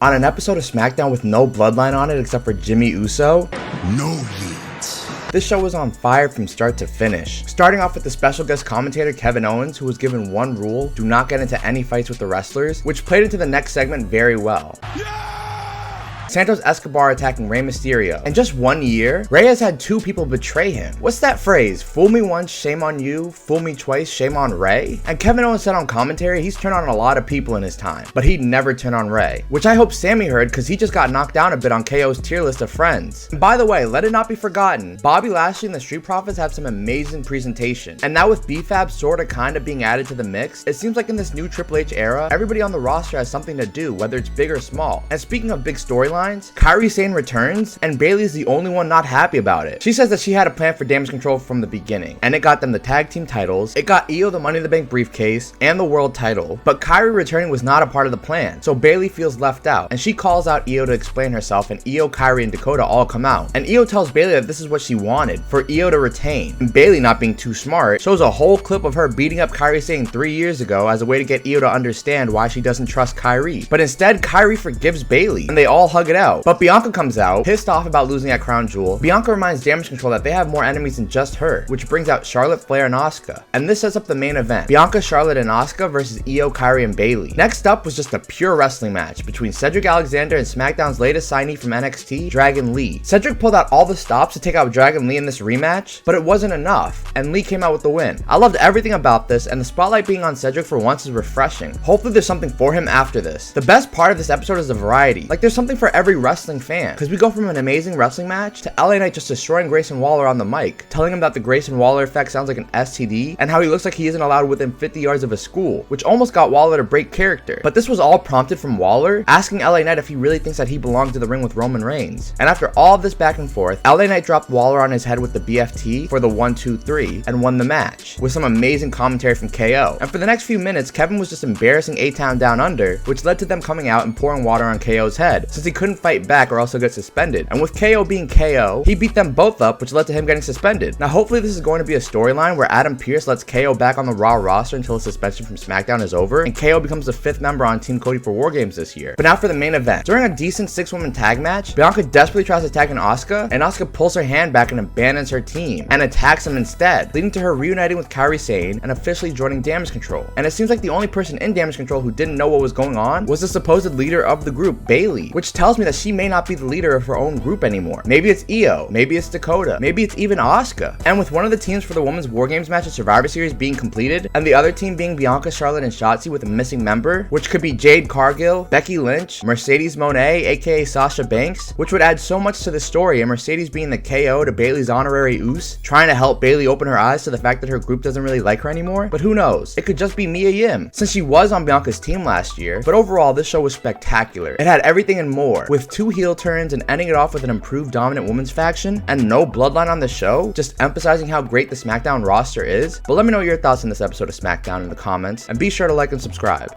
On an episode of SmackDown with no bloodline on it except for Jimmy Uso, no heat. This show was on fire from start to finish. Starting off with the special guest commentator Kevin Owens, who was given one rule: do not get into any fights with the wrestlers, which played into the next segment very well. Santos Escobar attacking Rey Mysterio. In just 1 year, Rey has had 2 people betray him. What's that phrase? Fool me once, shame on you. Fool me twice, shame on Rey? And Kevin Owens said on commentary he's turned on a lot of people in his time, but he'd never turn on Rey. Which I hope Sammy heard, because he just got knocked down a bit on KO's tier list of friends. And by the way, let it not be forgotten, Bobby Lashley and the Street Profits have some amazing presentation. And now with B-Fab sorta kinda being added to the mix, it seems like in this new Triple H era, everybody on the roster has something to do, whether it's big or small. And speaking of big storylines, Kairi Sane returns, and Bayley is the only one not happy about it. She says that she had a plan for Damage Control from the beginning, and it got them the tag team titles, it got Io the Money in the Bank briefcase, and the world title. But Kairi returning was not a part of the plan, so Bayley feels left out, and she calls out Io to explain herself, and Io, Kairi, and Dakota all come out. And Io tells Bayley that this is what she wanted, for Io to retain. And Bayley, not being too smart, shows a whole clip of her beating up Kairi Sane 3 years ago as a way to get Io to understand why she doesn't trust Kairi. But instead, Kairi forgives Bayley, and they all hug it out. But Bianca comes out, pissed off about losing at Crown Jewel. Bianca reminds Damage Control that they have more enemies than just her, which brings out Charlotte, Flair, and Asuka. And this sets up the main event: Bianca, Charlotte, and Asuka versus Io, Kairi, and Bayley. Next up was just a pure wrestling match between Cedric Alexander and SmackDown's latest signee from NXT, Dragon Lee. Cedric pulled out all the stops to take out Dragon Lee in this rematch, but it wasn't enough, and Lee came out with the win. I loved everything about this, and the spotlight being on Cedric for once is refreshing. Hopefully there's something for him after this. The best part of this episode is the variety. Like, there's something for every wrestling fan, because we go from an amazing wrestling match to LA Knight just destroying Grayson Waller on the mic, telling him that the Grayson Waller effect sounds like an STD, and how he looks like he isn't allowed within 50 yards of a school, which almost got Waller to break character. But this was all prompted from Waller asking LA Knight if he really thinks that he belongs to the ring with Roman Reigns. And after all of this back and forth, LA Knight dropped Waller on his head with the BFT for the 1-2-3 and won the match, with some amazing commentary from KO. And for the next few minutes, Kevin was just embarrassing A-Town Down Under, which led to them coming out and pouring water on KO's head, since he couldn't fight back or else he'll get suspended. And with KO being KO, he beat them both up, which led to him getting suspended. Now hopefully this is going to be a storyline where Adam Pearce lets KO back on the Raw roster until his suspension from SmackDown is over, and KO becomes the 5th member on Team Cody for Wargames this year. But now for the main event. During a decent 6-woman tag match, Bianca desperately tries to tag in Asuka, and Asuka pulls her hand back and abandons her team, and attacks him instead, leading to her reuniting with Kairi Sane and officially joining Damage Control. And it seems like the only person in Damage Control who didn't know what was going on was the supposed leader of the group, Bayley, which tells me that she may not be the leader of her own group anymore. Maybe it's Io, maybe it's Dakota, maybe it's even Asuka. And with one of the teams for the Women's Wargames match at Survivor Series being completed, and the other team being Bianca, Charlotte, and Shotzi with a missing member, which could be Jade Cargill, Becky Lynch, Mercedes Mone, aka Sasha Banks, which would add so much to the story, and Mercedes being the KO to Bayley's honorary Uce, trying to help Bayley open her eyes to the fact that her group doesn't really like her anymore. But who knows? It could just be Mia Yim, since she was on Bianca's team last year. But overall, this show was spectacular. It had everything and more, with 2 heel turns and ending it off with an improved dominant women's faction, and no bloodline on the show, just emphasizing how great the SmackDown roster is. But let me know your thoughts on this episode of SmackDown in the comments, and be sure to like and subscribe.